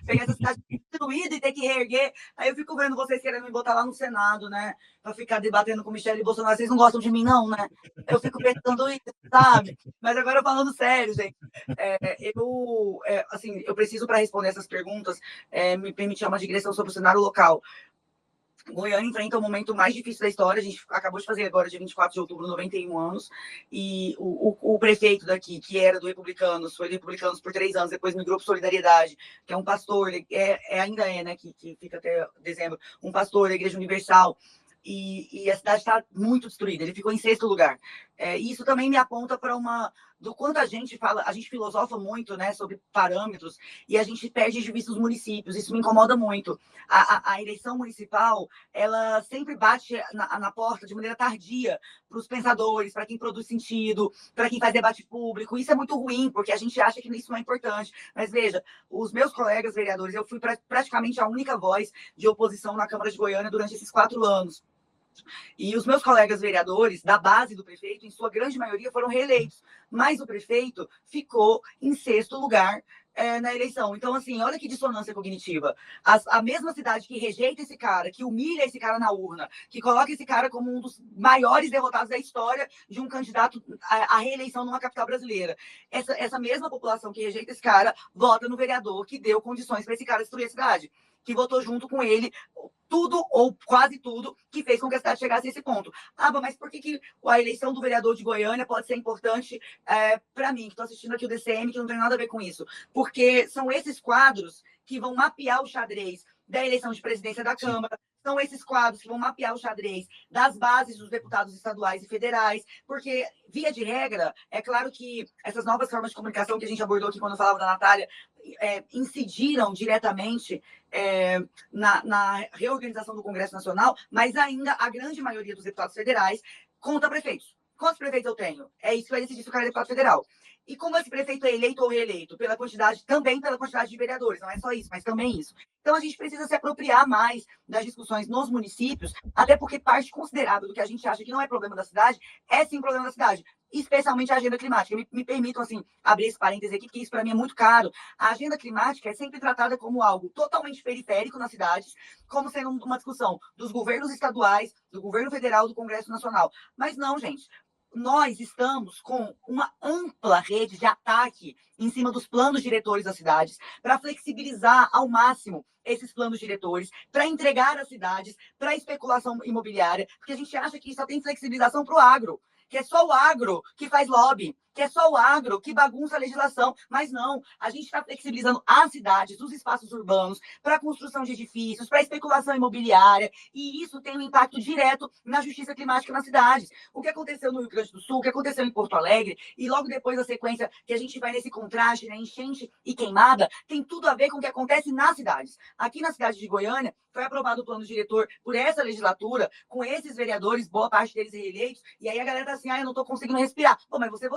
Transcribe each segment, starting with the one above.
pegar essa cidade destruída e ter que reerguer. Aí eu fico vendo vocês querendo me botar lá no Senado, né? Para ficar debatendo com Michele Bolsonaro. Vocês não gostam de mim, não, né? Eu fico pensando isso, sabe? Mas agora falando sério, gente. Assim, eu preciso, para responder essas perguntas, me permitir uma digressão sobre o cenário local. Goiânia enfrenta o momento mais difícil da história. A gente acabou de fazer agora, dia 24 de outubro, 91 anos. E o prefeito daqui, que era do Republicanos, foi do Republicanos por 3 anos, depois migrou para Solidariedade, que é um pastor, ele ainda é, né, que fica até dezembro, um pastor da Igreja Universal. E a cidade está muito destruída, ele ficou em 6º lugar. Isso também me aponta para do quanto a gente fala, a gente filosofa muito, né, sobre parâmetros, e a gente perde de vista os municípios. Isso me incomoda muito. A eleição municipal, ela sempre bate na porta de maneira tardia para os pensadores, para quem produz sentido, para quem faz debate público. Isso é muito ruim, porque a gente acha que isso não é importante. Mas veja, os meus colegas vereadores, eu fui praticamente a única voz de oposição na Câmara de Goiânia durante esses 4 anos. E os meus colegas vereadores, da base do prefeito, em sua grande maioria, foram reeleitos. Mas o prefeito ficou em 6º lugar na eleição. Então, assim, olha que dissonância cognitiva. A mesma cidade que rejeita esse cara, que humilha esse cara na urna, que coloca esse cara como um dos maiores derrotados da história de um candidato à reeleição numa capital brasileira. Essa mesma população que rejeita esse cara vota no vereador que deu condições para esse cara destruir a cidade, que votou junto com ele tudo ou quase tudo que fez com que a cidade chegasse a esse ponto. Mas por que a eleição do vereador de Goiânia pode ser importante para mim, que estou assistindo aqui o DCM, que não tem nada a ver com isso? Porque são esses quadros que vão mapear o xadrez da eleição de presidência da Câmara, são esses quadros que vão mapear o xadrez das bases dos deputados estaduais e federais, porque, via de regra, é claro que essas novas formas de comunicação que a gente abordou aqui quando eu falava da Natália, incidiram diretamente na reorganização do Congresso Nacional, mas ainda a grande maioria dos deputados federais conta prefeitos. Quantos prefeitos eu tenho? É isso que vai decidir se o cara é deputado federal. E como esse prefeito é eleito ou reeleito? Também pela quantidade de vereadores, não é só isso, mas também isso. Então a gente precisa se apropriar mais das discussões nos municípios, até porque parte considerável do que a gente acha que não é problema da cidade, é sim problema da cidade, especialmente a agenda climática. Me permitam, assim, abrir esse parêntese aqui, porque isso para mim é muito caro. A agenda climática é sempre tratada como algo totalmente periférico nas cidades, como sendo uma discussão dos governos estaduais, do governo federal, do Congresso Nacional. Mas não, gente. Nós estamos com uma ampla rede de ataque em cima dos planos diretores das cidades, para flexibilizar ao máximo esses planos diretores, para entregar as cidades para especulação imobiliária, porque a gente acha que só tem flexibilização para o agro, que é só o agro que faz lobby, que é só o agro que bagunça a legislação. Mas não, a gente está flexibilizando as cidades, os espaços urbanos, para a construção de edifícios, para a especulação imobiliária, e isso tem um impacto direto na justiça climática nas cidades. O que aconteceu no Rio Grande do Sul, o que aconteceu em Porto Alegre, e logo depois a sequência que a gente vai nesse contraste, né, enchente e queimada, tem tudo a ver com o que acontece nas cidades. Aqui na cidade de Goiânia, foi aprovado o plano diretor por essa legislatura, com esses vereadores, boa parte deles reeleitos, e aí a galera tá assim, eu não tô conseguindo respirar. Mas você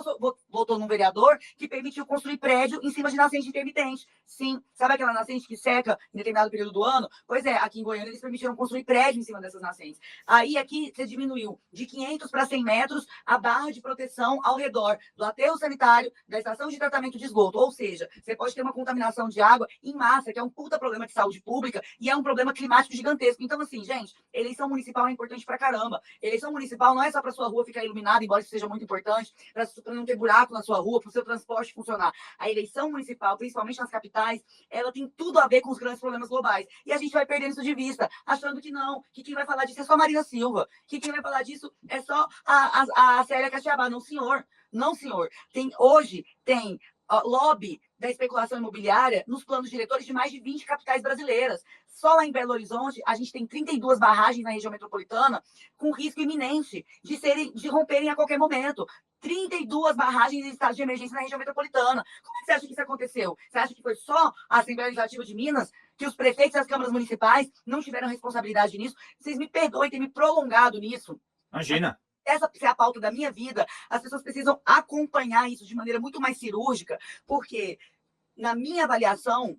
votou num vereador que permitiu construir prédio em cima de nascente intermitente. Sim, sabe aquela nascente que seca em determinado período do ano? Pois é, aqui em Goiânia eles permitiram construir prédio em cima dessas nascentes. Aí aqui você diminuiu de 500 para 100 metros a barra de proteção ao redor do aterro sanitário, da estação de tratamento de esgoto. Ou seja, você pode ter uma contaminação de água em massa, que é um puta problema de saúde pública e é um problema climático gigantesco. Então, assim, gente, eleição municipal é importante pra caramba. Eleição municipal não é só para sua rua ficar iluminada, embora isso seja muito importante, para não ter buraco na sua rua, para o seu transporte funcionar. A eleição municipal, principalmente nas capitais, ela tem tudo a ver com os grandes problemas globais. E a gente vai perdendo isso de vista, achando que não, que quem vai falar disso é só a Marina Silva, que quem vai falar disso é só a Célia Castiabá. Não, senhor. Não, senhor. Hoje tem lobby da especulação imobiliária nos planos diretores de mais de 20 capitais brasileiras. Só lá em Belo Horizonte, a gente tem 32 barragens na região metropolitana com risco iminente de romperem a qualquer momento. 32 barragens em estado de emergência na região metropolitana. Como é que você acha que isso aconteceu? Você acha que foi só a Assembleia Legislativa de Minas, que os prefeitos e as câmaras municipais não tiveram responsabilidade nisso? Vocês me perdoem ter me prolongado nisso. Imagina. Essa é a pauta da minha vida. As pessoas precisam acompanhar isso de maneira muito mais cirúrgica, porque na minha avaliação,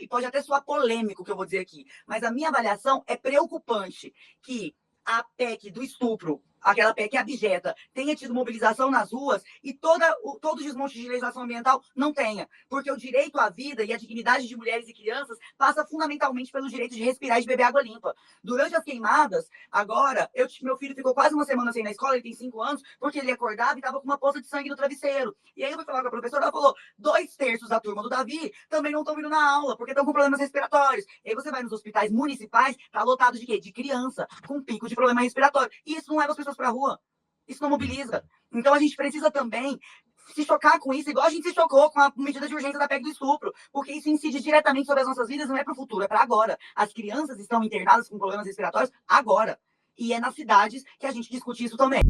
e pode até soar polêmico o que eu vou dizer aqui, mas a minha avaliação é preocupante que a PEC do estupro, aquela PEC abjeta, tenha tido mobilização nas ruas e todo o desmonte de legislação ambiental não tenha. Porque o direito à vida e à dignidade de mulheres e crianças passa fundamentalmente pelo direito de respirar e de beber água limpa. Durante as queimadas, agora, meu filho ficou quase uma semana sem ir na escola, ele tem 5 anos, porque ele acordava e estava com uma poça de sangue no travesseiro. E aí eu fui falar com a professora, ela falou, 2/3 da turma do Davi também não estão vindo na aula, porque estão com problemas respiratórios. E aí você vai nos hospitais municipais, tá lotado de quê? De criança, com pico de problema respiratório. E isso não leva as pessoas para a rua. Isso não mobiliza. Então a gente precisa também se chocar com isso, igual a gente se chocou com a medida de urgência da PEC do estupro, porque isso incide diretamente sobre as nossas vidas, não é para o futuro, é para agora. As crianças estão internadas com problemas respiratórios agora. E é nas cidades que a gente discute isso também.